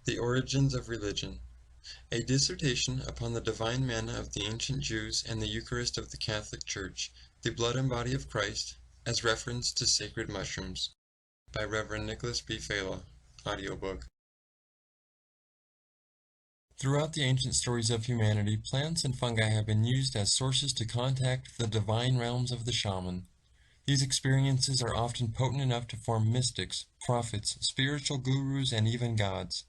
The Origins of Religion. A dissertation upon the divine manna of the ancient Jews and the Eucharist of the Catholic Church, the blood and body of Christ, as reference to sacred mushrooms, by Rev. Nicklas B. Failla, audiobook. Throughout the ancient stories of humanity, plants and fungi have been used as sources to contact the divine realms of the shaman. These experiences are often potent enough to form mystics, prophets, spiritual gurus, and even gods.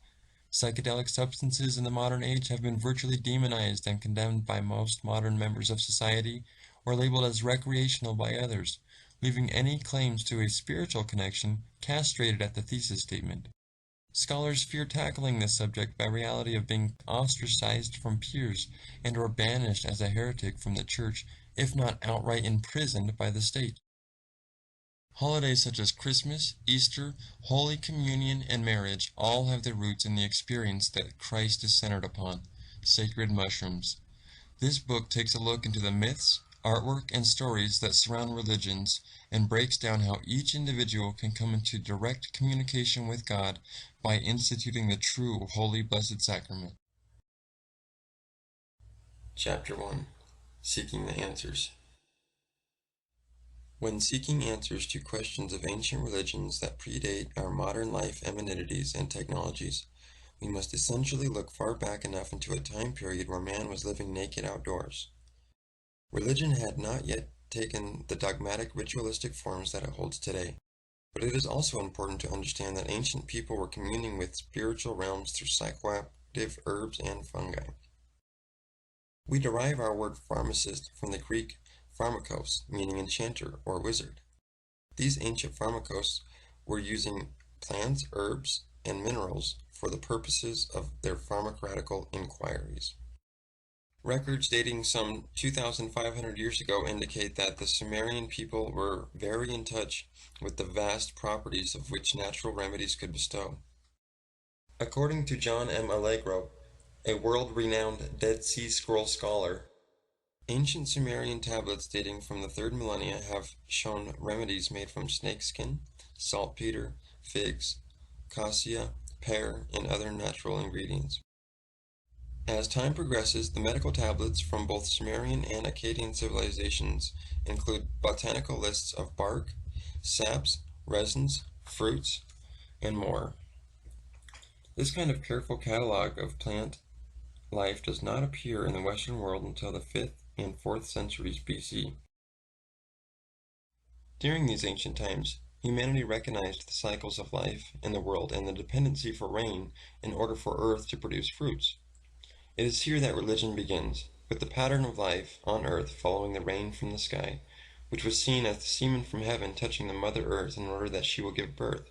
Psychedelic substances in the modern age have been virtually demonized and condemned by most modern members of society, or labeled as recreational by others, leaving any claims to a spiritual connection castrated at the thesis statement. Scholars fear tackling this subject by reality of being ostracized from peers and or banished as a heretic from the church, if not outright imprisoned by the state. Holidays such as Christmas, Easter, Holy Communion, and marriage all have their roots in the experience that Christ is centered upon, sacred mushrooms. This book takes a look into the myths, artwork, and stories that surround religions and breaks down how each individual can come into direct communication with God by instituting the true Holy Blessed Sacrament. Chapter 1. Seeking the Answers. When seeking answers to questions of ancient religions that predate our modern life amenities and technologies, we must essentially look far back enough into a time period where man was living naked outdoors. Religion had not yet taken the dogmatic ritualistic forms that it holds today, but it is also important to understand that ancient people were communing with spiritual realms through psychoactive herbs and fungi. We derive our word pharmacist from the Greek pharmakos, meaning enchanter or wizard. These ancient pharmakos were using plants, herbs, and minerals for the purposes of their pharmaceutical inquiries. Records dating some 2,500 years ago indicate that the Sumerian people were very in touch with the vast properties of which natural remedies could bestow. According to John M. Allegro, a world-renowned Dead Sea Scroll scholar, ancient Sumerian tablets dating from the 3rd millennia have shown remedies made from snakeskin, saltpeter, figs, cassia, pear, and other natural ingredients. As time progresses, the medical tablets from both Sumerian and Akkadian civilizations include botanical lists of bark, saps, resins, fruits, and more. This kind of careful catalog of plant life does not appear in the Western world until the 5th and 4th centuries BC. During these ancient times, humanity recognized the cycles of life in the world and the dependency for rain in order for earth to produce fruits. It is here that religion begins, with the pattern of life on earth following the rain from the sky, which was seen as the semen from heaven touching the Mother Earth in order that she will give birth.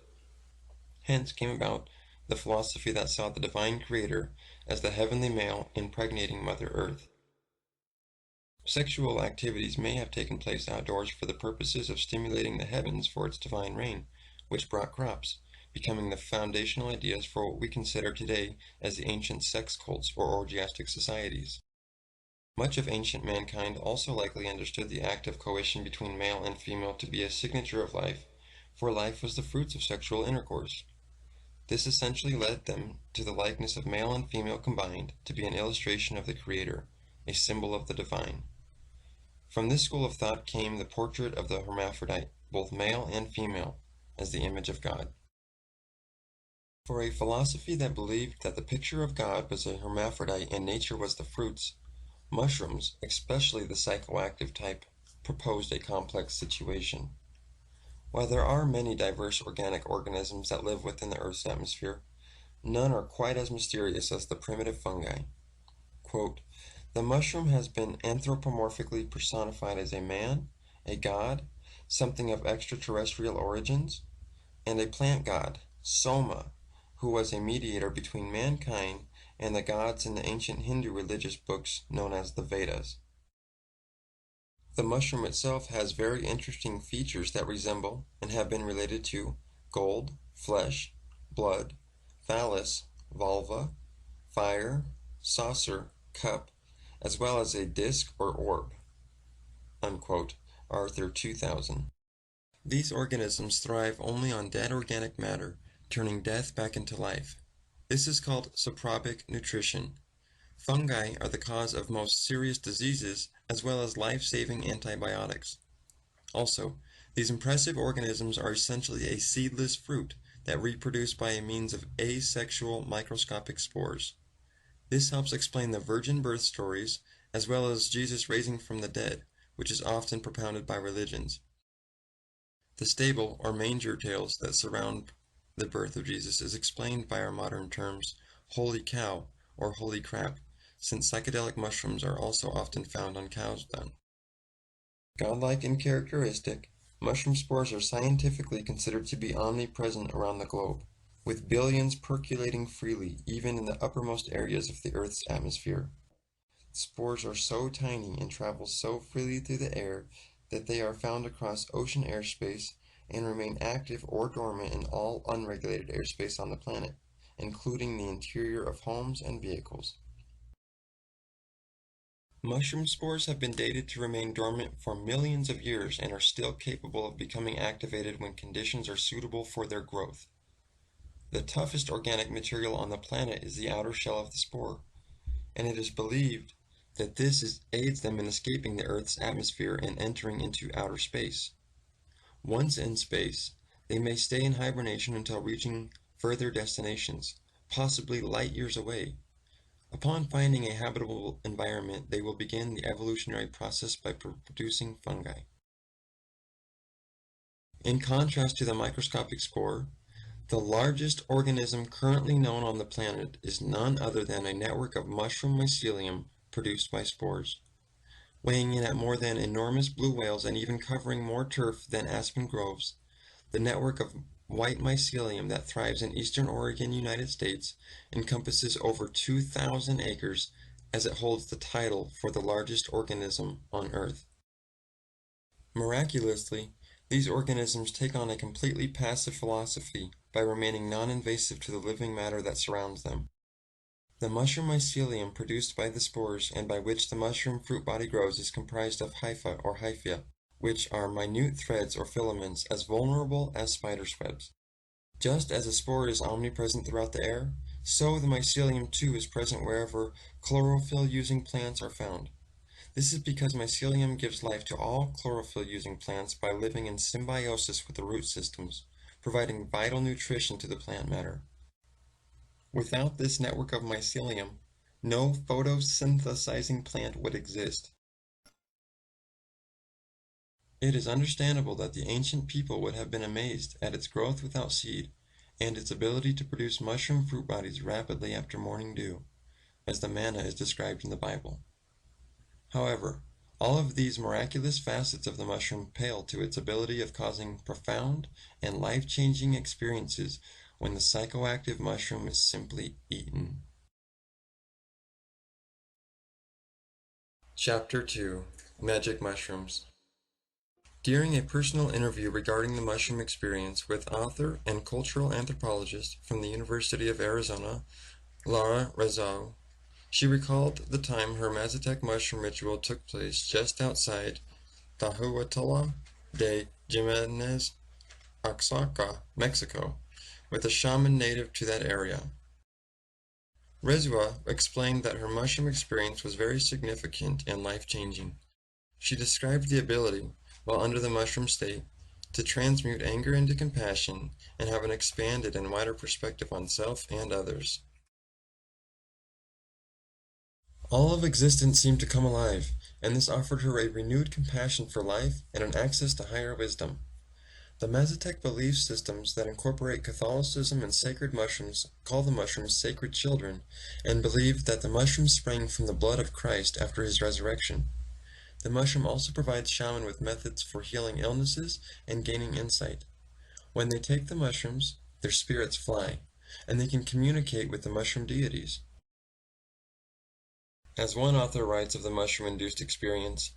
Hence came about the philosophy that saw the divine creator as the heavenly male impregnating Mother Earth. Sexual activities may have taken place outdoors for the purposes of stimulating the heavens for its divine rain, which brought crops, becoming the foundational ideas for what we consider today as the ancient sex cults or orgiastic societies. Much of ancient mankind also likely understood the act of coition between male and female to be a signature of life, for life was the fruits of sexual intercourse. This essentially led them to the likeness of male and female combined to be an illustration of the Creator, a symbol of the divine. From this school of thought came the portrait of the hermaphrodite, both male and female, as the image of God. For a philosophy that believed that the picture of God was a hermaphrodite and nature was the fruits, mushrooms, especially the psychoactive type, proposed a complex situation. While there are many diverse organic organisms that live within the Earth's atmosphere, none are quite as mysterious as the primitive fungi. Quote, "The mushroom has been anthropomorphically personified as a man, a god, something of extraterrestrial origins, and a plant god, Soma, who was a mediator between mankind and the gods in the ancient Hindu religious books known as the Vedas. The mushroom itself has very interesting features that resemble and have been related to gold, flesh, blood, phallus, vulva, fire, saucer, cup, as well as a disc or orb." Unquote. Arthur 2000. These organisms thrive only on dead organic matter, turning death back into life. This is called saprobic nutrition. Fungi are the cause of most serious diseases as well as life-saving antibiotics. Also, these impressive organisms are essentially a seedless fruit that reproduce by means of asexual microscopic spores. This helps explain the virgin birth stories as well as Jesus raising from the dead, which is often propounded by religions. The stable or manger tales that surround the birth of Jesus is explained by our modern terms holy cow or holy crap, since psychedelic mushrooms are also often found on cow's dung. Godlike in characteristic, mushroom spores are scientifically considered to be omnipresent around the globe, with billions percolating freely even in the uppermost areas of the Earth's atmosphere. Spores are so tiny and travel so freely through the air that they are found across ocean airspace and remain active or dormant in all unregulated airspace on the planet, including the interior of homes and vehicles. Mushroom spores have been dated to remain dormant for millions of years and are still capable of becoming activated when conditions are suitable for their growth. The toughest organic material on the planet is the outer shell of the spore, and it is believed that this aids them in escaping the Earth's atmosphere and entering into outer space. Once in space, they may stay in hibernation until reaching further destinations, possibly light years away. Upon finding a habitable environment, they will begin the evolutionary process by producing fungi. In contrast to the microscopic spore, the largest organism currently known on the planet is none other than a network of mushroom mycelium produced by spores. Weighing in at more than enormous blue whales and even covering more turf than aspen groves, the network of white mycelium that thrives in eastern Oregon, United States, encompasses over 2,000 acres as it holds the title for the largest organism on Earth. Miraculously, these organisms take on a completely passive philosophy by remaining non-invasive to the living matter that surrounds them. The mushroom mycelium produced by the spores and by which the mushroom fruit body grows is comprised of hypha or hyphia, which are minute threads or filaments as vulnerable as spider's webs. Just as a spore is omnipresent throughout the air, so the mycelium too is present wherever chlorophyll-using plants are found. This is because mycelium gives life to all chlorophyll-using plants by living in symbiosis with the root systems, providing vital nutrition to the plant matter. Without this network of mycelium, no photosynthesizing plant would exist. It is understandable that the ancient people would have been amazed at its growth without seed, and its ability to produce mushroom fruit bodies rapidly after morning dew, as the manna is described in the Bible. However, all of these miraculous facets of the mushroom pale to its ability of causing profound and life-changing experiences when the psychoactive mushroom is simply eaten. Chapter 2: Magic Mushrooms. During a personal interview regarding the mushroom experience with author and cultural anthropologist from the University of Arizona, Laura Rezau, she recalled the time her Mazatec mushroom ritual took place just outside Tahuatala de Jimenez, Oaxaca, Mexico, with a shaman native to that area. Rezua explained that her mushroom experience was very significant and life-changing. She described the ability, while under the mushroom state, to transmute anger into compassion and have an expanded and wider perspective on self and others. All of existence seemed to come alive, and this offered her a renewed compassion for life and an access to higher wisdom. The Mazatec belief systems that incorporate Catholicism and sacred mushrooms call the mushrooms sacred children and believe that the mushrooms sprang from the blood of Christ after his resurrection. The mushroom also provides shaman with methods for healing illnesses and gaining insight. When they take the mushrooms, their spirits fly, and they can communicate with the mushroom deities. As one author writes of the mushroom-induced experience,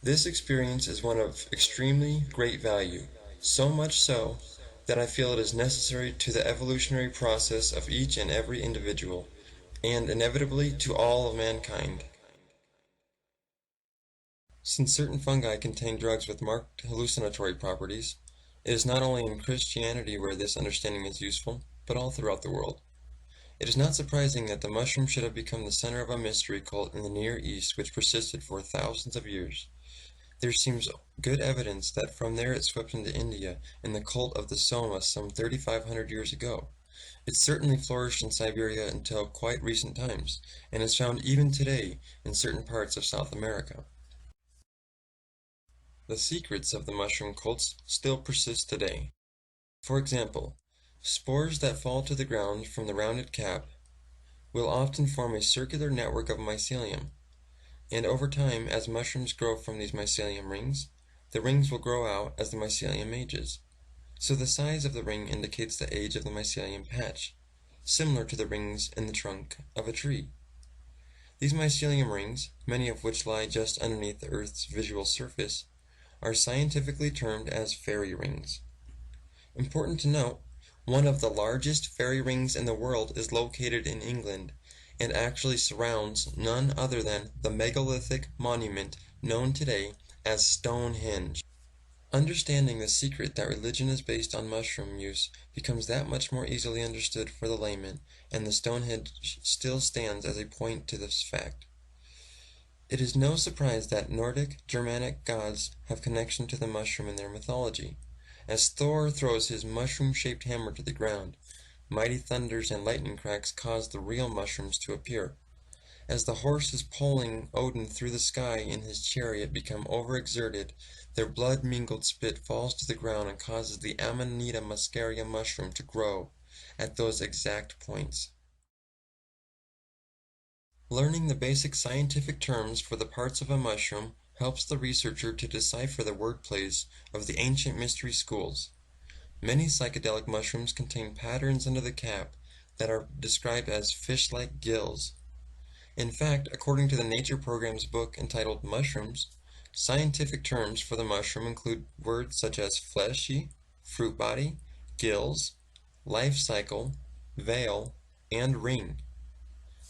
this experience is one of extremely great value, so much so that I feel it is necessary to the evolutionary process of each and every individual, and inevitably to all of mankind. Since certain fungi contain drugs with marked hallucinatory properties, it is not only in Christianity where this understanding is useful, but all throughout the world. It is not surprising that the mushroom should have become the center of a mystery cult in the Near East which persisted for thousands of years. There seems good evidence that from there it swept into India in the cult of the Soma some 3,500 years ago. It certainly flourished in Siberia until quite recent times, and is found even today in certain parts of South America. The secrets of the mushroom cults still persist today. For example, spores that fall to the ground from the rounded cap will often form a circular network of mycelium, and over time, as mushrooms grow from these mycelium rings, the rings will grow out as the mycelium ages. So the size of the ring indicates the age of the mycelium patch, similar to the rings in the trunk of a tree. These mycelium rings, many of which lie just underneath the Earth's visual surface, are scientifically termed as fairy rings. Important to note, one of the largest fairy rings in the world is located in England and actually surrounds none other than the megalithic monument known today as Stonehenge. Understanding the secret that religion is based on mushroom use becomes that much more easily understood for the layman, and the Stonehenge still stands as a point to this fact. It is no surprise that Nordic, Germanic gods have connection to the mushroom in their mythology. As Thor throws his mushroom-shaped hammer to the ground, mighty thunders and lightning cracks cause the real mushrooms to appear. As the horses pulling Odin through the sky in his chariot become overexerted, their blood-mingled spit falls to the ground and causes the Amanita muscaria mushroom to grow at those exact points. Learning the basic scientific terms for the parts of a mushroom helps the researcher to decipher the wordplays of the ancient mystery schools. Many psychedelic mushrooms contain patterns under the cap that are described as fish-like gills. In fact, according to the Nature Program's book entitled Mushrooms, scientific terms for the mushroom include words such as fleshy, fruit body, gills, life cycle, veil, and ring.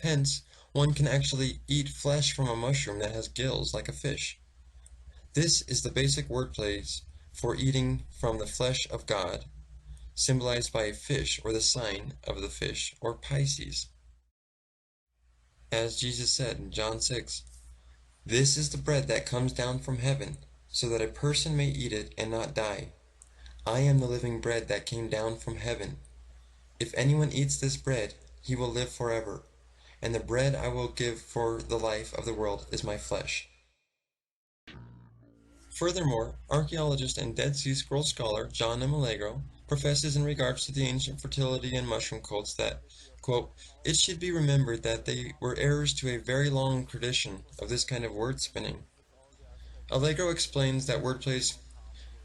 Hence, one can actually eat flesh from a mushroom that has gills like a fish. This is the basic wordplays for eating from the flesh of God, symbolized by a fish or the sign of the fish or Pisces. As Jesus said in John 6, "This is the bread that comes down from heaven, so that a person may eat it and not die. I am the living bread that came down from heaven. If anyone eats this bread, he will live forever. And the bread I will give for the life of the world is my flesh." Furthermore, archaeologist and Dead Sea Scrolls scholar John M. Allegro professes in regards to the ancient fertility and mushroom cults that, quote, "it should be remembered that they were heirs to a very long tradition of this kind of word spinning." Allegro explains that wordplays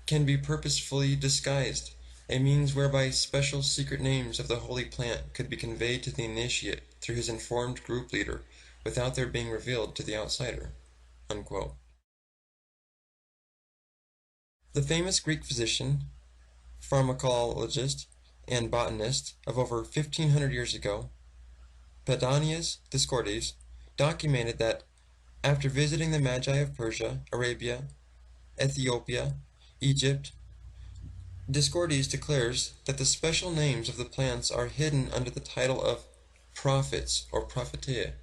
can be purposefully disguised, a means whereby special secret names of the holy plant could be conveyed to the initiate through his informed group leader without their being revealed to the outsider. Unquote. The famous Greek physician, pharmacologist, and botanist of over 1500 years ago, Pedanius Discordes, documented that after visiting the Magi of Persia, Arabia, Ethiopia, Egypt, Discordes declares that the special names of the plants are hidden under the title of prophets or prophetia.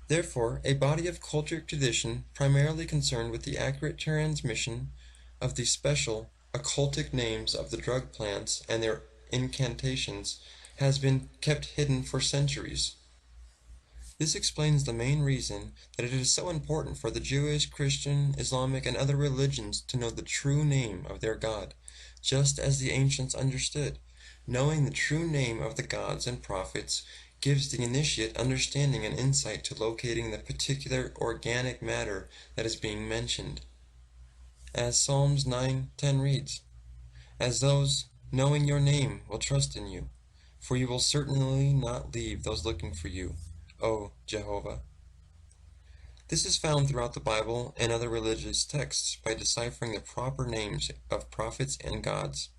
Therefore, a body of cultured tradition primarily concerned with the accurate transmission of the special occultic names of the drug plants and their incantations has been kept hidden for centuries. This explains the main reason that it is so important for the Jewish, Christian, Islamic, and other religions to know the true name of their God, just as the ancients understood. Knowing the true name of the gods and prophets gives the initiate understanding and insight to locating the particular organic matter that is being mentioned. As Psalms 9:10 reads, "As those knowing your name will trust in you, for you will certainly not leave those looking for you, O Jehovah." This is found throughout the Bible and other religious texts by deciphering the proper names of prophets and gods,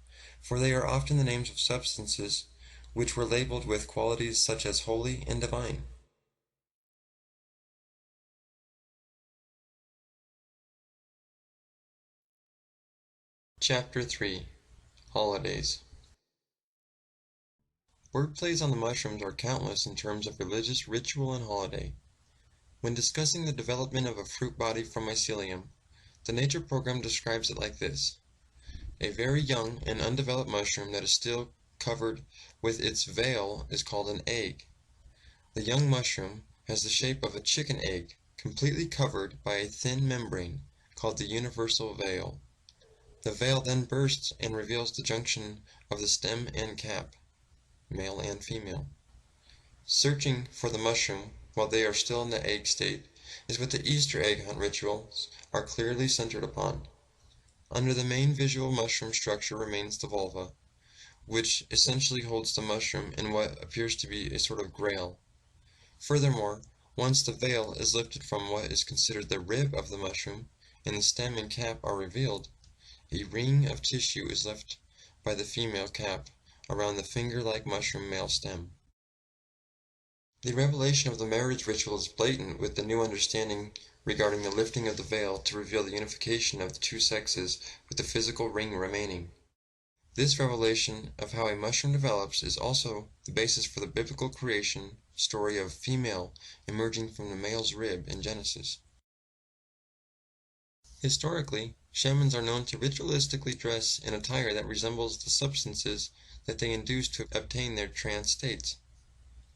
for they are often the names of substances which were labeled with qualities such as holy and divine. Chapter 3 Holidays Wordplays on the mushrooms are countless in terms of religious ritual and holiday. When discussing the development of a fruit body from mycelium, the Nature program describes it like this: a very young and undeveloped mushroom that is still covered with its veil is called an egg. The young mushroom has the shape of a chicken egg, completely covered by a thin membrane called the universal veil. The veil then bursts and reveals the junction of the stem and cap, male and female. Searching for the mushroom while they are still in the egg state is what the Easter egg hunt rituals are clearly centered upon. Under the main visual mushroom structure remains the vulva, which essentially holds the mushroom in what appears to be a sort of grail. Furthermore, once the veil is lifted from what is considered the rib of the mushroom and the stem and cap are revealed, a ring of tissue is left by the female cap around the finger-like mushroom male stem. The revelation of the marriage ritual is blatant with the new understanding regarding the lifting of the veil to reveal the unification of the two sexes with the physical ring remaining. This revelation of how a mushroom develops is also the basis for the biblical creation story of female emerging from the male's rib in Genesis. Historically, shamans are known to ritualistically dress in attire that resembles the substances that they induce to obtain their trance states.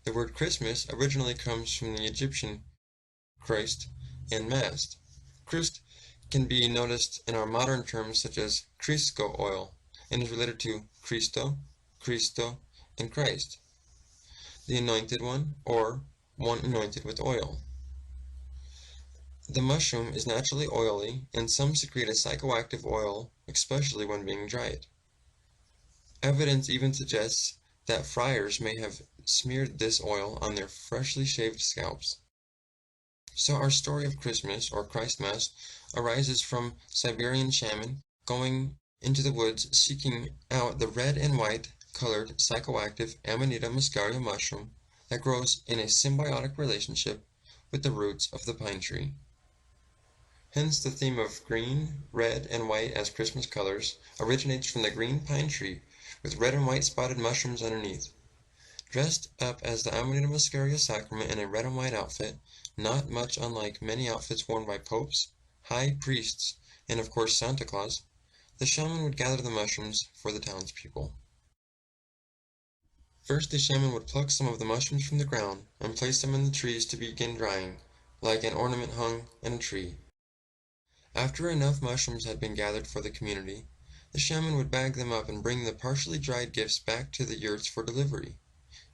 The word Christmas originally comes from the Egyptian Christ and mast. Christ can be noticed in our modern terms such as Crisco oil and is related to Cristo, and Christ, the anointed one, or one anointed with oil. The mushroom is naturally oily, and some secrete a psychoactive oil, especially when being dried. Evidence even suggests that friars may have smeared this oil on their freshly shaved scalps. So our story of Christmas, or Christmas, arises from Siberian shaman going into the woods seeking out the red and white colored psychoactive Amanita muscaria mushroom that grows in a symbiotic relationship with the roots of the pine tree. Hence the theme of green, red, and white as Christmas colors originates from the green pine tree with red and white spotted mushrooms underneath. Dressed up as the Amanita muscaria sacrament in a red and white outfit, not much unlike many outfits worn by popes, high priests, and of course Santa Claus, the shaman would gather the mushrooms for the townspeople. First the shaman would pluck some of the mushrooms from the ground and place them in the trees to begin drying, like an ornament hung in a tree. After enough mushrooms had been gathered for the community, the shaman would bag them up and bring the partially dried gifts back to the yurts for delivery.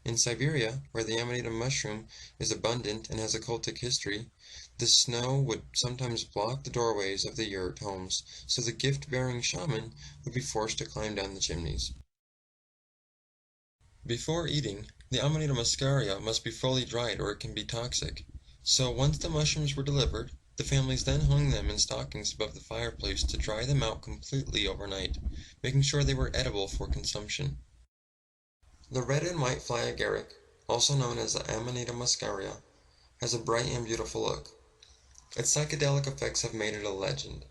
In Siberia, where the Amanita mushroom is abundant and has a cultic history, the snow would sometimes block the doorways of the yurt homes, so the gift-bearing shaman would be forced to climb down the chimneys. Before eating, the Amanita muscaria must be fully dried or it can be toxic. So once the mushrooms were delivered, the families then hung them in stockings above the fireplace to dry them out completely overnight, making sure they were edible for consumption. The red and white fly agaric, also known as the Amanita muscaria, has a bright and beautiful look. Its psychedelic effects have made it a legend.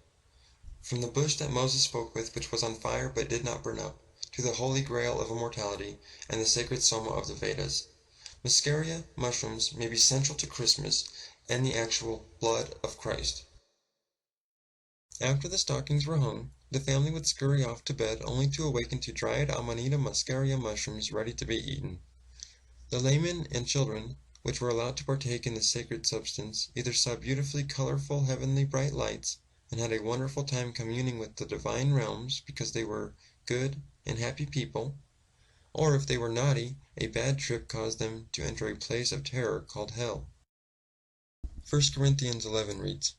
From the bush that Moses spoke with, which was on fire but did not burn up, to the holy grail of immortality and the sacred soma of the Vedas, muscaria mushrooms may be central to Christmas and the actual blood of Christ. After the stockings were hung, the family would scurry off to bed only to awaken to dried Amanita muscaria mushrooms ready to be eaten. The laymen and children, which were allowed to partake in the sacred substance, either saw beautifully colorful heavenly bright lights and had a wonderful time communing with the divine realms because they were good and happy people, or if they were naughty, a bad trip caused them to enter a place of terror called hell. 1 Corinthians 11 reads,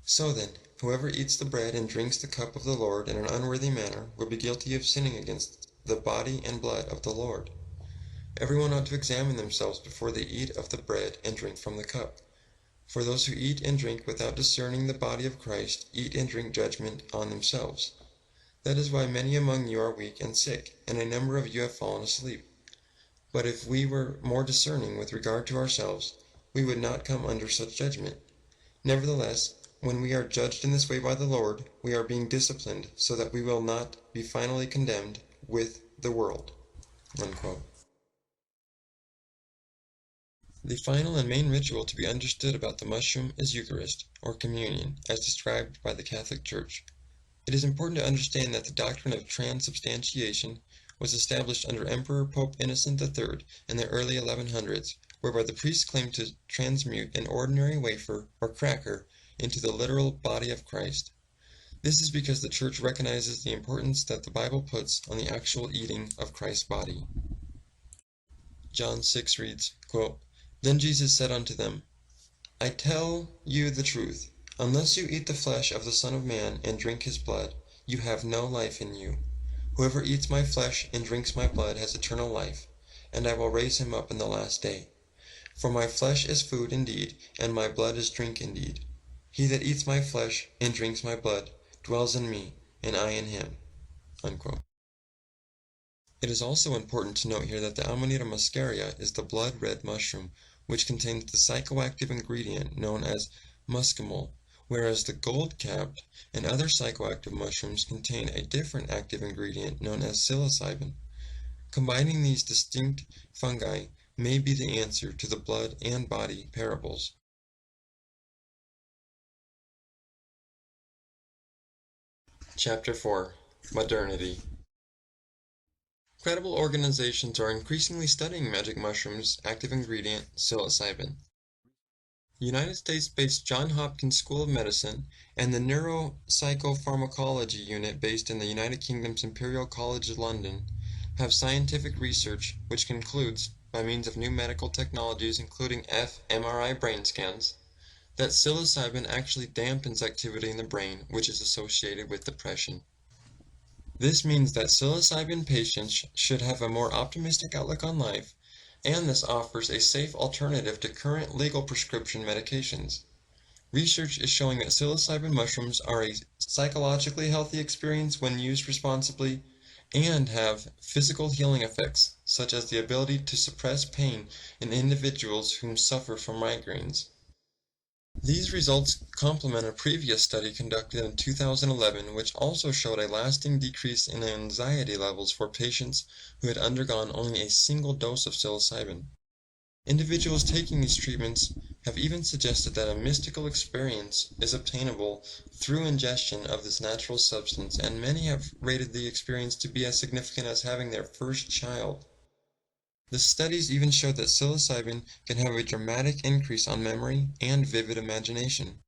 "So then, whoever eats the bread and drinks the cup of the Lord in an unworthy manner will be guilty of sinning against the body and blood of the Lord. Everyone ought to examine themselves before they eat of the bread and drink from the cup. For those who eat and drink without discerning the body of Christ eat and drink judgment on themselves. That is why many among you are weak and sick, and a number of you have fallen asleep. But if we were more discerning with regard to ourselves, we would not come under such judgment. Nevertheless, when we are judged in this way by the Lord, we are being disciplined so that we will not be finally condemned with the world." Unquote. The final and main ritual to be understood about the mushroom is Eucharist, or communion, as described by the Catholic Church. It is important to understand that the doctrine of transubstantiation was established under Emperor Pope Innocent III in the early 1100s, whereby the priests claimed to transmute an ordinary wafer or cracker into the literal body of Christ. This is because the Church recognizes the importance that the Bible puts on the actual eating of Christ's body. John 6 reads, quote, "Then Jesus said unto them, I tell you the truth, unless you eat the flesh of the Son of Man and drink his blood, you have no life in you. Whoever eats my flesh and drinks my blood has eternal life, and I will raise him up in the last day. For my flesh is food indeed, and my blood is drink indeed. He that eats my flesh and drinks my blood dwells in me, and I in him." Unquote. It is also important to note here that the Amanita muscaria is the blood red mushroom, which contains the psychoactive ingredient known as muscimol, whereas the gold-capped and other psychoactive mushrooms contain a different active ingredient known as psilocybin. Combining these distinct fungi may be the answer to the blood and body parables. Chapter 4. Modernity. Credible organizations are increasingly studying magic mushrooms' active ingredient, psilocybin. United States-based Johns Hopkins School of Medicine and the Neuropsychopharmacology Unit based in the United Kingdom's Imperial College London have scientific research which concludes, by means of new medical technologies including fMRI brain scans, that psilocybin actually dampens activity in the brain which is associated with depression. This means that psilocybin patients should have a more optimistic outlook on life, and this offers a safe alternative to current legal prescription medications. Research is showing that psilocybin mushrooms are a psychologically healthy experience when used responsibly and have physical healing effects, such as the ability to suppress pain in individuals who suffer from migraines. These results complement a previous study conducted in 2011 which also showed a lasting decrease in anxiety levels for patients who had undergone only a single dose of psilocybin. Individuals taking these treatments have even suggested that a mystical experience is obtainable through ingestion of this natural substance, and many have rated the experience to be as significant as having their first child. The studies even showed that psilocybin can have a dramatic increase on memory and vivid imagination.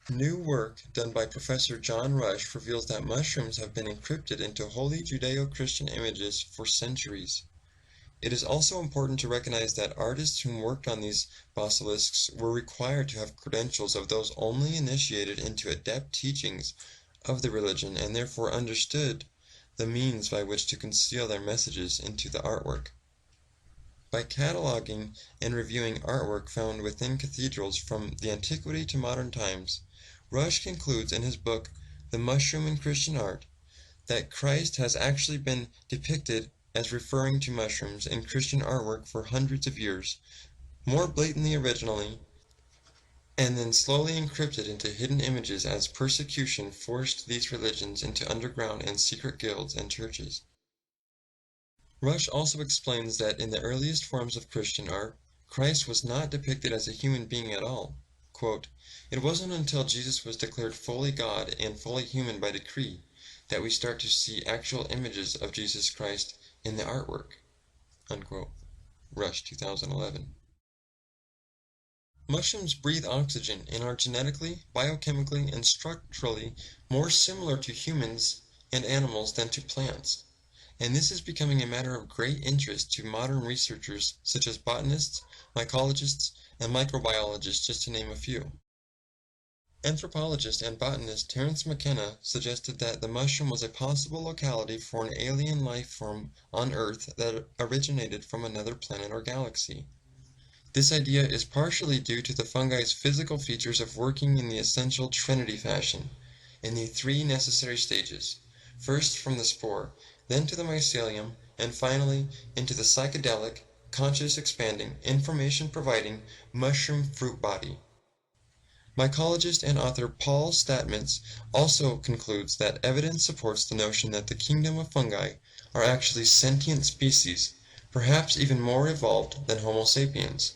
New work done by Professor John Rush reveals that mushrooms have been encrypted into holy Judeo-Christian images for centuries. It is also important to recognize that artists who worked on these basilisks were required to have credentials of those only initiated into adept teachings of the religion and therefore understood the means by which to conceal their messages into the artwork. By cataloging and reviewing artwork found within cathedrals from the antiquity to modern times, Rush concludes in his book The Mushroom in Christian Art that Christ has actually been depicted as referring to mushrooms in Christian artwork for hundreds of years, more blatantly originally, and then slowly encrypted into hidden images as persecution forced these religions into underground and secret guilds and churches. Rush also explains that in the earliest forms of Christian art, Christ was not depicted as a human being at all. Quote, "It wasn't until Jesus was declared fully God and fully human by decree that we start to see actual images of Jesus Christ in the artwork." Unquote. Rush 2011. Mushrooms breathe oxygen and are genetically, biochemically, and structurally more similar to humans and animals than to plants, and this is becoming a matter of great interest to modern researchers such as botanists, mycologists, and microbiologists, just to name a few. Anthropologist and botanist Terence McKenna suggested that the mushroom was a possible locality for an alien life form on Earth that originated from another planet or galaxy. This idea is partially due to the fungi's physical features of working in the essential Trinity fashion, in the three necessary stages, first from the spore, then to the mycelium, and finally into the psychedelic, conscious-expanding, information-providing mushroom fruit body. Mycologist and author Paul Statmans also concludes that evidence supports the notion that the kingdom of fungi are actually sentient species perhaps even more evolved than Homo sapiens.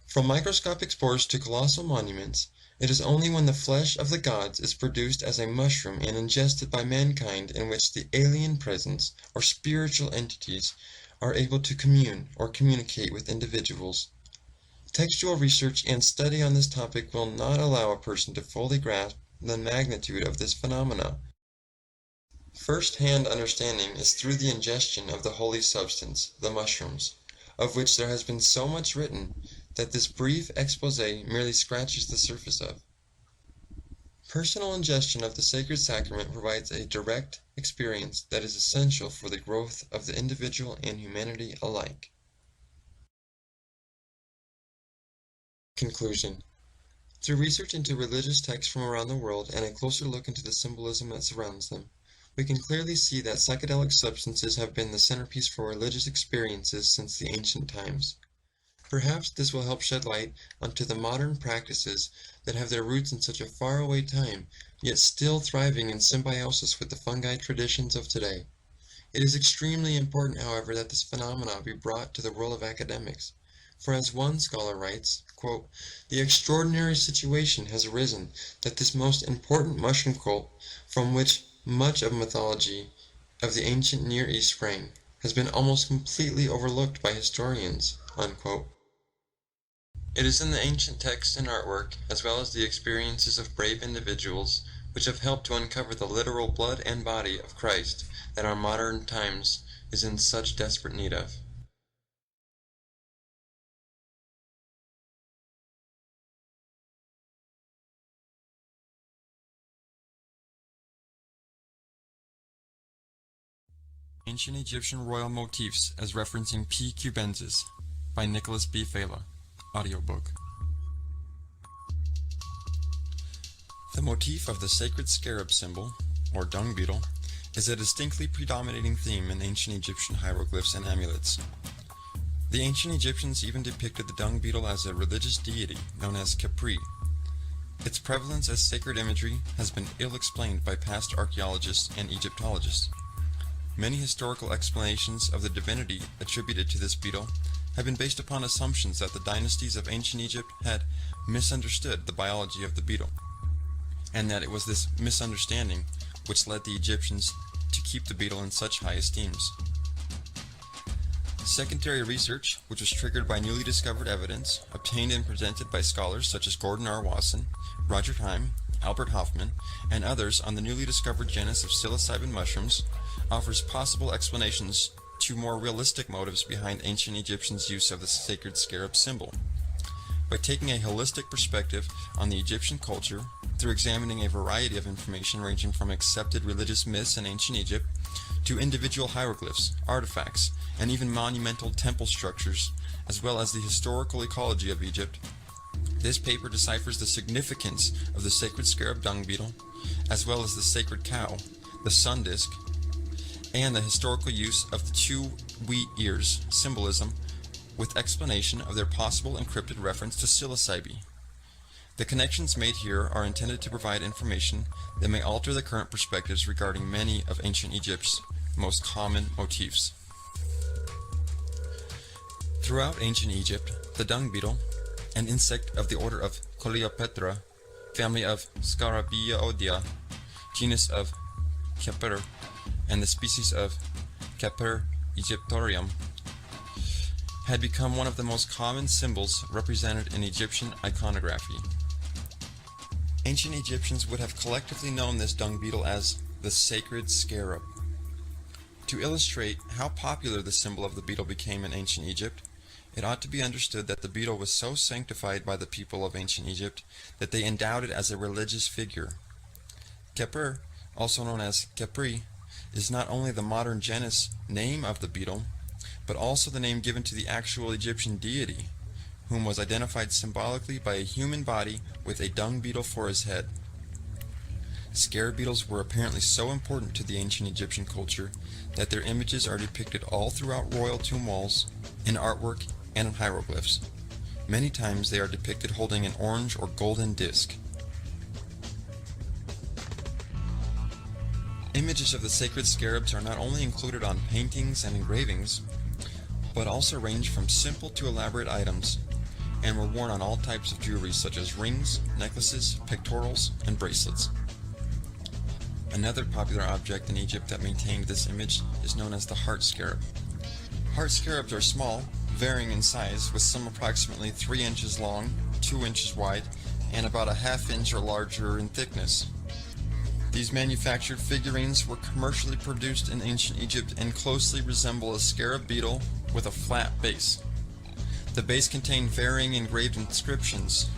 From microscopic spores to colossal monuments, it is only when the flesh of the gods is produced as a mushroom and ingested by mankind in which the alien presence, or spiritual entities, are able to commune or communicate with individuals. Textual research and study on this topic will not allow a person to fully grasp the magnitude of this phenomena. First-hand understanding is through the ingestion of the holy substance, the mushrooms, of which there has been so much written that this brief expose merely scratches the surface of. Personal ingestion of the sacred sacrament provides a direct experience that is essential for the growth of the individual and humanity alike. Conclusion. Through research into religious texts from around the world and a closer look into the symbolism that surrounds them, we can clearly see that psychedelic substances have been the centerpiece for religious experiences since the ancient times. Perhaps this will help shed light onto the modern practices that have their roots in such a faraway time, yet still thriving in symbiosis with the fungi traditions of today. It is extremely important, however, that this phenomena be brought to the world of academics, for as one scholar writes, quote, "The extraordinary situation has arisen that this most important mushroom cult, from which much of mythology of the ancient Near East sprang, has been almost completely overlooked by historians." Unquote. It is in the ancient texts and artwork, as well as the experiences of brave individuals, which have helped to uncover the literal blood and body of Christ that our modern times is in such desperate need of. Ancient Egyptian Royal Motifs as Referencing P. cubensis by Nicklas B. Failla, audiobook. The motif of the sacred scarab symbol, or dung beetle, is a distinctly predominating theme in ancient Egyptian hieroglyphs and amulets. The ancient Egyptians even depicted the dung beetle as a religious deity known as Khepri. Its prevalence as sacred imagery has been ill-explained by past archaeologists and Egyptologists. Many historical explanations of the divinity attributed to this beetle have been based upon assumptions that the dynasties of ancient Egypt had misunderstood the biology of the beetle, and that it was this misunderstanding which led the Egyptians to keep the beetle in such high esteems. Secondary research, which was triggered by newly discovered evidence, obtained and presented by scholars such as Gordon R. Wasson, Roger Heim, Albert Hoffman, and others on the newly discovered genus of psilocybin mushrooms, offers possible explanations to more realistic motives behind ancient Egyptians' use of the sacred scarab symbol. By taking a holistic perspective on the Egyptian culture, through examining a variety of information ranging from accepted religious myths in ancient Egypt to individual hieroglyphs, artifacts, and even monumental temple structures, as well as the historical ecology of Egypt, this paper deciphers the significance of the sacred scarab dung beetle, as well as the sacred cow, the sun disk, and the historical use of the 2 wheat ears symbolism with explanation of their possible encrypted reference to psilocybin. The connections made here are intended to provide information that may alter the current perspectives regarding many of ancient Egypt's most common motifs. Throughout ancient Egypt, the dung beetle, an insect of the order of Coleoptera, family of Scarabaeoidea, genus of Khepr, and the species of Khepr aegyptorum, had become one of the most common symbols represented in Egyptian iconography. Ancient Egyptians would have collectively known this dung beetle as the sacred scarab. To illustrate how popular the symbol of the beetle became in ancient Egypt, it ought to be understood that the beetle was so sanctified by the people of ancient Egypt that they endowed it as a religious figure. Khepr, also known as Khepri, is not only the modern genus name of the beetle, but also the name given to the actual Egyptian deity, whom was identified symbolically by a human body with a dung beetle for his head. Scarab beetles were apparently so important to the ancient Egyptian culture that their images are depicted all throughout royal tomb walls, in artwork, and in hieroglyphs. Many times they are depicted holding an orange or golden disc. Images of the sacred scarabs are not only included on paintings and engravings, but also range from simple to elaborate items, and were worn on all types of jewelry such as rings, necklaces, pectorals, and bracelets. Another popular object in Egypt that maintained this image is known as the heart scarab. Heart scarabs are small, varying in size, with some approximately 3 inches long, 2 inches wide, and about a ½ inch or larger in thickness. These manufactured figurines were commercially produced in ancient Egypt and closely resemble a scarab beetle with a flat base. The base contained varying engraved inscriptions.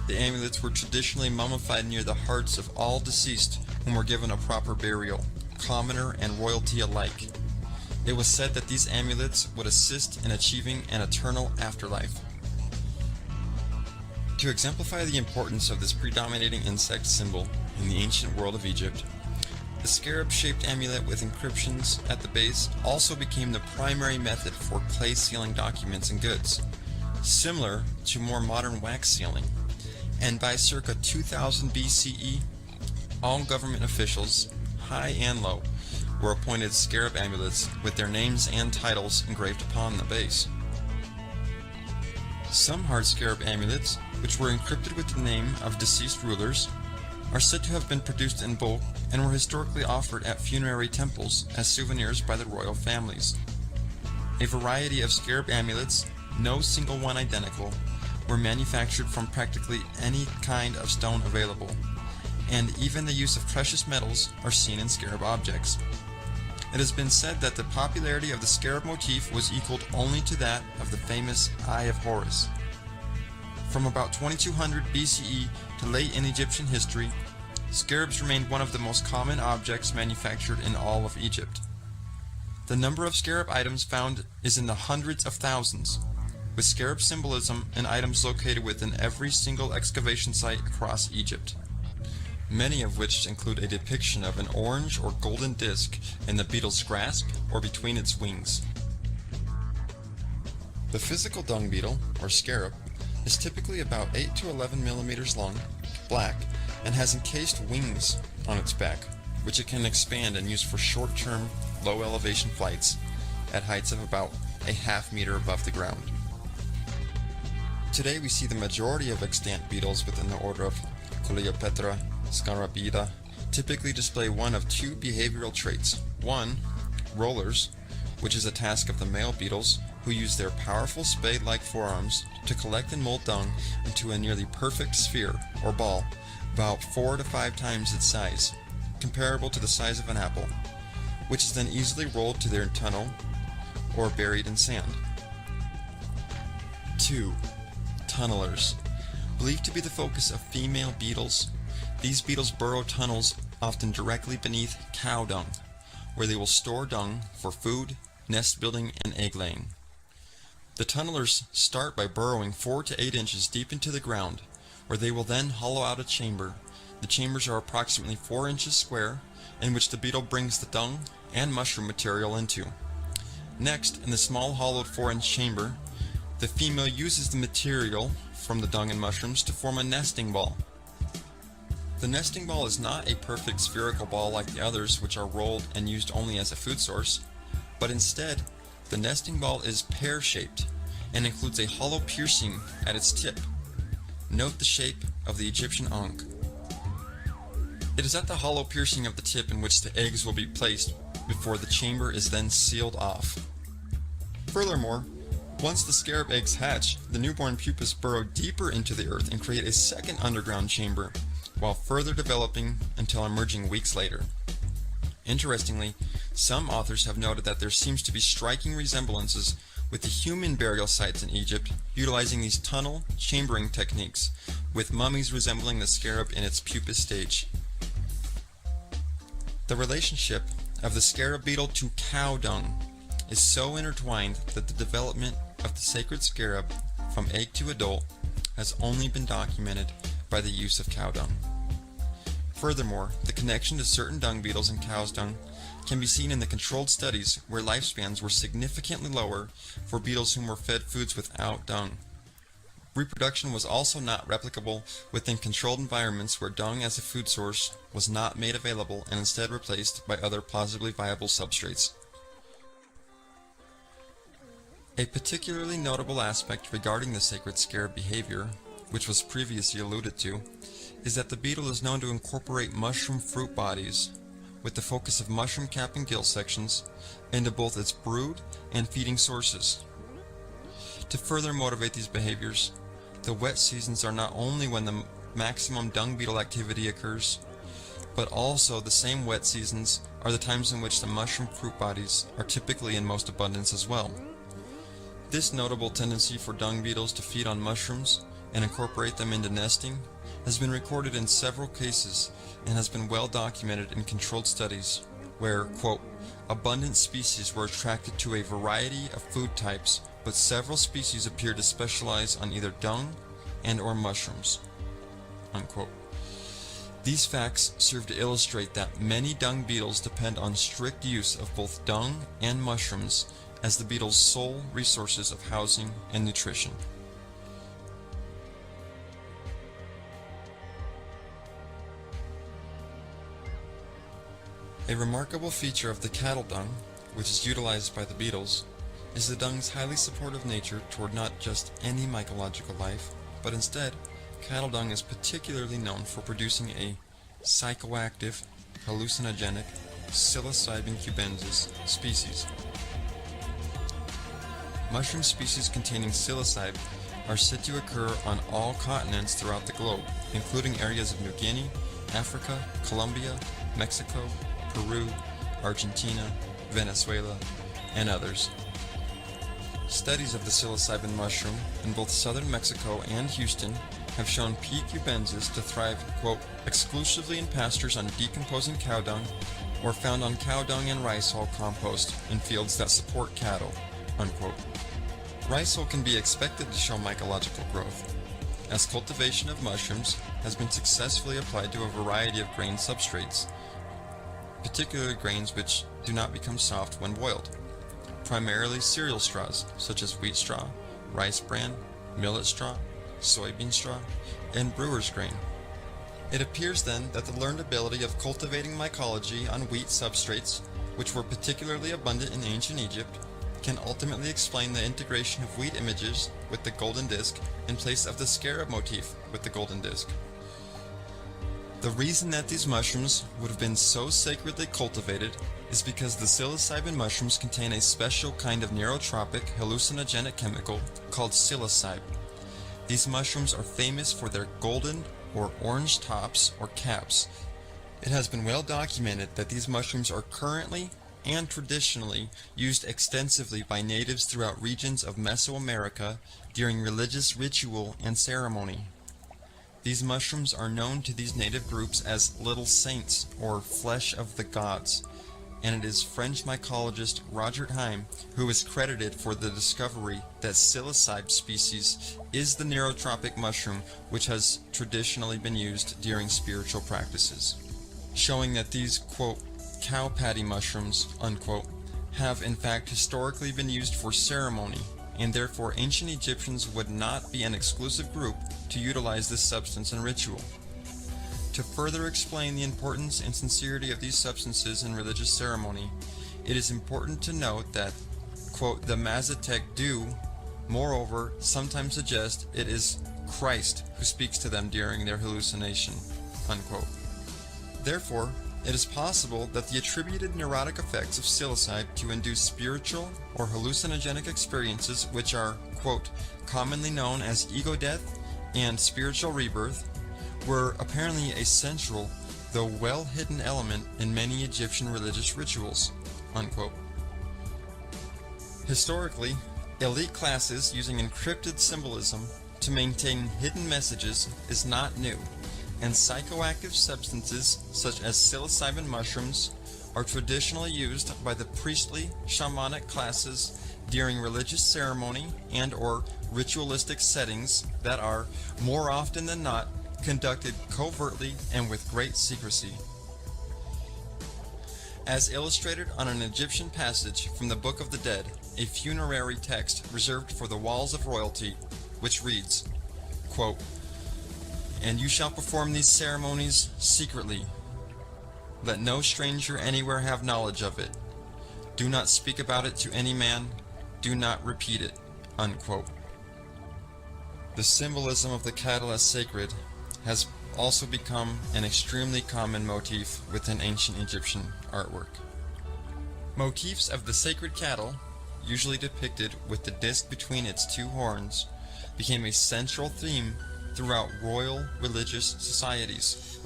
The amulets were traditionally mummified near the hearts of all deceased whom were given a proper burial, commoner and royalty alike. It was said that these amulets would assist in achieving an eternal afterlife. To exemplify the importance of this predominating insect symbol in the ancient world of Egypt, the scarab-shaped amulet with inscriptions at the base also became the primary method for clay sealing documents and goods, similar to more modern wax sealing, and by circa 2000 BCE, all government officials, high and low, were appointed scarab amulets with their names and titles engraved upon the base. Some heart scarab amulets, which were encrypted with the name of deceased rulers, are said to have been produced in bulk and were historically offered at funerary temples as souvenirs by the royal families. A variety of scarab amulets, no single one identical, were manufactured from practically any kind of stone available, and even the use of precious metals are seen in scarab objects. It has been said that the popularity of the scarab motif was equaled only to that of the famous Eye of Horus. From about 2200 BCE to late in Egyptian history, scarabs remained one of the most common objects manufactured in all of Egypt. The number of scarab items found is in the hundreds of thousands, with scarab symbolism and items located within every single excavation site across Egypt, many of which include a depiction of an orange or golden disc in the beetle's grasp or between its wings. The physical dung beetle, or scarab, is typically about 8 to 11 millimeters long, black, and has encased wings on its back, which it can expand and use for short-term, low-elevation flights at heights of about a ½ meter above the ground. Today we see the majority of extant beetles within the order of Coleoptera scarabida typically display one of two behavioral traits. One, rollers, which is a task of the male beetles who use their powerful spade-like forearms to collect and mold dung into a nearly perfect sphere or ball about 4 to 5 times its size, comparable to the size of an apple, which is then easily rolled to their tunnel or buried in sand. 2. Tunnelers. Believed to be the focus of female beetles, these beetles burrow tunnels often directly beneath cow dung, where they will store dung for food, nest building, and egg laying. The tunnelers start by burrowing 4 to 8 inches deep into the ground, where they will then hollow out a chamber. The chambers are approximately 4 inches square, in which the beetle brings the dung and mushroom material into. Next, in the small hollowed 4-inch chamber, the female uses the material from the dung and mushrooms to form a nesting ball. The nesting ball is not a perfect spherical ball like the others, which are rolled and used only as a food source, but instead, the nesting ball is pear-shaped and includes a hollow piercing at its tip. Note the shape of the Egyptian ankh. It is at the hollow piercing of the tip in which the eggs will be placed before the chamber is then sealed off. Furthermore, once the scarab eggs hatch, the newborn pupas burrow deeper into the earth and create a second underground chamber, while further developing until emerging weeks later. Interestingly, some authors have noted that there seems to be striking resemblances with the human burial sites in Egypt, utilizing these tunnel chambering techniques, with mummies resembling the scarab in its pupa stage. The relationship of the scarab beetle to cow dung is so intertwined that the development of the sacred scarab from egg to adult has only been documented by the use of cow dung. Furthermore, the connection to certain dung beetles and cow's dung can be seen in the controlled studies where lifespans were significantly lower for beetles whom were fed foods without dung. Reproduction was also not replicable within controlled environments where dung as a food source was not made available and instead replaced by other plausibly viable substrates. A particularly notable aspect regarding the sacred scarab behavior, which was previously alluded to, is that the beetle is known to incorporate mushroom fruit bodies, with the focus of mushroom cap and gill sections, into both its brood and feeding sources. To further motivate these behaviors, the wet seasons are not only when the maximum dung beetle activity occurs, but also the same wet seasons are the times in which the mushroom fruit bodies are typically in most abundance as well. This notable tendency for dung beetles to feed on mushrooms and incorporate them into nesting has been recorded in several cases and has been well documented in controlled studies where, quote, abundant species were attracted to a variety of food types, but several species appeared to specialize on either dung and or mushrooms, unquote. These facts serve to illustrate that many dung beetles depend on strict use of both dung and mushrooms as the beetle's sole resources of housing and nutrition. A remarkable feature of the cattle dung, which is utilized by the beetles, is the dung's highly supportive nature toward not just any mycological life, but instead, cattle dung is particularly known for producing a psychoactive, hallucinogenic, Psilocybin cubensis species. Mushroom species containing psilocybe are said to occur on all continents throughout the globe, including areas of New Guinea, Africa, Colombia, Mexico, Peru, Argentina, Venezuela, and others. Studies of the psilocybin mushroom in both southern Mexico and Houston have shown P. cubensis to thrive, quote, exclusively in pastures on decomposing cow dung or found on cow dung and rice hull compost in fields that support cattle, unquote. Rice hull can be expected to show mycological growth, as cultivation of mushrooms has been successfully applied to a variety of grain substrates, particularly grains which do not become soft when boiled, primarily cereal straws such as wheat straw, rice bran, millet straw, soybean straw, and brewer's grain. It appears then that the learned ability of cultivating mycology on wheat substrates, which were particularly abundant in ancient Egypt, can ultimately explain the integration of wheat images with the golden disc in place of the scarab motif with the golden disc. The reason that these mushrooms would have been so sacredly cultivated is because the psilocybin mushrooms contain a special kind of neurotropic hallucinogenic chemical called psilocybe. These mushrooms are famous for their golden or orange tops or caps. It has been well documented that these mushrooms are currently and traditionally used extensively by natives throughout regions of Mesoamerica during religious ritual and ceremony. These mushrooms are known to these native groups as little saints or flesh of the gods, and it is French mycologist Roger Heim who is credited for the discovery that psilocybe species is the neurotropic mushroom which has traditionally been used during spiritual practices, showing that these, quote, cow patty mushrooms, unquote, have in fact historically been used for ceremony, and therefore ancient Egyptians would not be an exclusive group to utilize this substance in ritual. To further explain the importance and sincerity of these substances in religious ceremony, it is important to note that, quote, the Mazatec do, moreover, sometimes suggest it is Christ who speaks to them during their hallucination, unquote. Therefore, it is possible that the attributed neurotic effects of psilocybe to induce spiritual or hallucinogenic experiences which are, quote, commonly known as ego death and spiritual rebirth were apparently a central, though well-hidden element in many Egyptian religious rituals, unquote. Historically, elite classes using encrypted symbolism to maintain hidden messages is not new, and psychoactive substances such as psilocybin mushrooms are traditionally used by the priestly shamanic classes during religious ceremony and or ritualistic settings that are, more often than not, conducted covertly and with great secrecy. As illustrated on an Egyptian passage from the Book of the Dead, a funerary text reserved for the walls of royalty, which reads, quote, "And you shall perform these ceremonies secretly. Let no stranger anywhere have knowledge of it. Do not speak about it to any man. Do not repeat it." Unquote. The symbolism of the cattle as sacred has also become an extremely common motif within ancient Egyptian artwork. Motifs of the sacred cattle, usually depicted with the disc between its two horns, became a central theme throughout royal religious societies.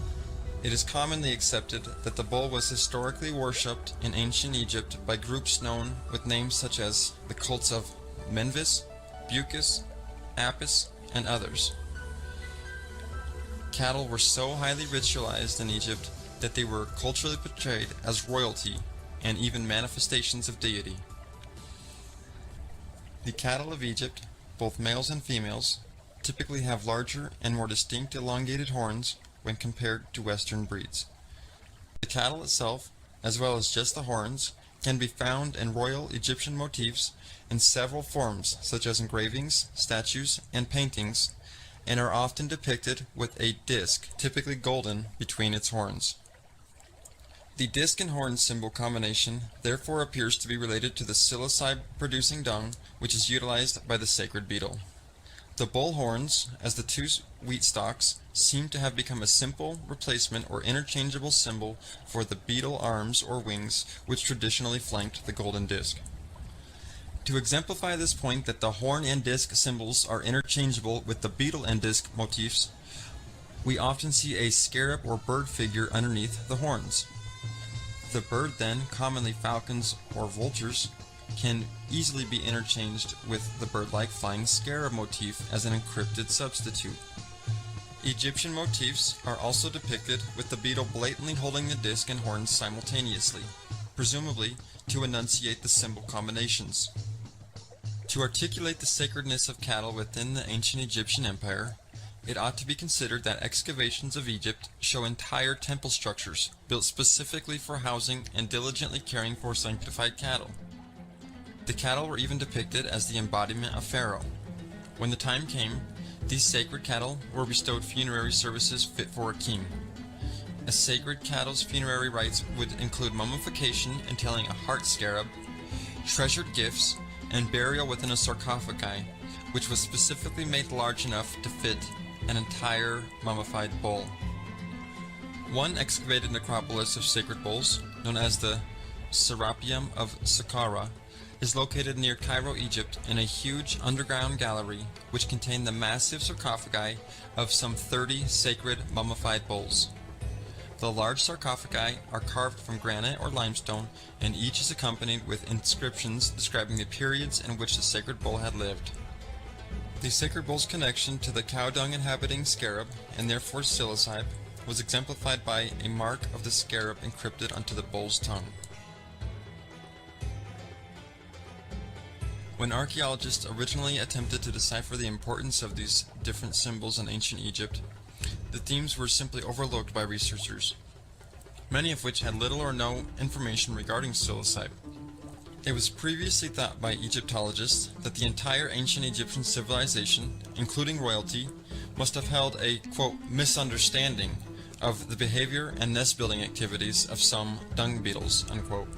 It is commonly accepted that the bull was historically worshipped in ancient Egypt by groups known with names such as the cults of Menvis, Bucus, Apis, and others. Cattle were so highly ritualized in Egypt that they were culturally portrayed as royalty and even manifestations of deity. The cattle of Egypt, both males and females, typically have larger and more distinct elongated horns when compared to Western breeds. The cattle itself, as well as just the horns, can be found in royal Egyptian motifs in several forms, such as engravings, statues, and paintings, and are often depicted with a disc, typically golden, between its horns. The disc and horn symbol combination therefore appears to be related to the psilocybe-producing dung, which is utilized by the sacred beetle. The bull horns, as the two wheat stalks, seem to have become a simple replacement or interchangeable symbol for the beetle arms or wings, which traditionally flanked the golden disc. To exemplify this point that the horn and disc symbols are interchangeable with the beetle and disc motifs, we often see a scarab or bird figure underneath the horns. The bird then, commonly falcons or vultures, can easily be interchanged with the bird-like flying scarab motif as an encrypted substitute. Egyptian motifs are also depicted with the beetle blatantly holding the disc and horns simultaneously, presumably to enunciate the symbol combinations. To articulate the sacredness of cattle within the ancient Egyptian empire, it ought to be considered that excavations of Egypt show entire temple structures built specifically for housing and diligently caring for sanctified cattle. The cattle were even depicted as the embodiment of Pharaoh. When the time came, these sacred cattle were bestowed funerary services fit for a king. A sacred cattle's funerary rites would include mummification entailing a heart scarab, treasured gifts, and burial within a sarcophagi, which was specifically made large enough to fit an entire mummified bull. One excavated necropolis of sacred bulls, known as the Serapeum of Saqqara, is located near Cairo, Egypt, in a huge underground gallery which contained the massive sarcophagi of some 30 sacred mummified bulls. The large sarcophagi are carved from granite or limestone, and each is accompanied with inscriptions describing the periods in which the sacred bull had lived. The sacred bull's connection to the cow dung inhabiting scarab, and therefore psilocybe, was exemplified by a mark of the scarab encrypted onto the bull's tongue. When archaeologists originally attempted to decipher the importance of these different symbols in ancient Egypt, the themes were simply overlooked by researchers, many of which had little or no information regarding psilocybe. It was previously thought by Egyptologists that the entire ancient Egyptian civilization, including royalty, must have held a, quote, misunderstanding of the behavior and nest-building activities of some dung beetles, unquote,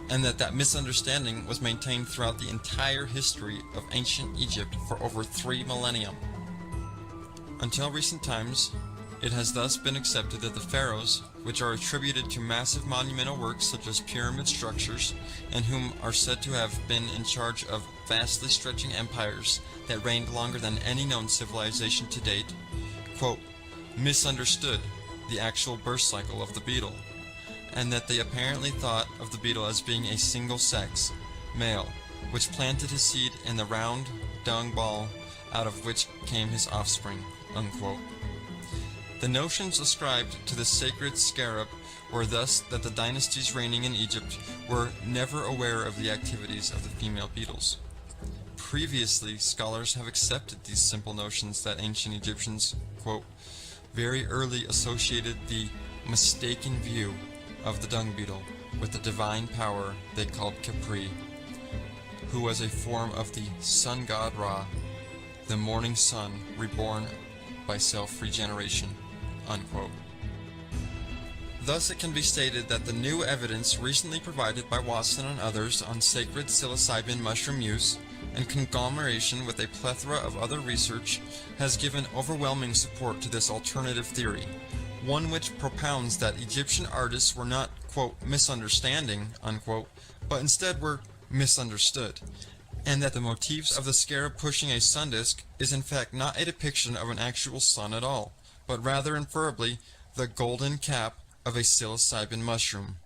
and that misunderstanding was maintained throughout the entire history of ancient Egypt for over 3 millennia. Until recent times, it has thus been accepted that the pharaohs, which are attributed to massive monumental works such as pyramid structures, and whom are said to have been in charge of vastly stretching empires that reigned longer than any known civilization to date, quote, misunderstood the actual birth cycle of the beetle, and that they apparently thought of the beetle as being a single sex, male, which planted his seed in the round dung ball out of which came his offspring, unquote. The notions ascribed to the sacred scarab were thus that the dynasties reigning in Egypt were never aware of the activities of the female beetles. Previously, scholars have accepted these simple notions that ancient Egyptians, quote, very early associated the mistaken view of the dung beetle with the divine power they called Capri, who was a form of the sun god Ra, the morning sun reborn by self-regeneration, unquote. Thus it can be stated that the new evidence recently provided by Watson and others on sacred psilocybin mushroom use, and conglomeration with a plethora of other research, has given overwhelming support to this alternative theory, one which propounds that Egyptian artists were not, quote, misunderstanding, unquote, but instead were misunderstood, and that the motifs of the scarab pushing a sun disk is in fact not a depiction of an actual sun at all, but rather inferably the golden cap of a psilocybin mushroom.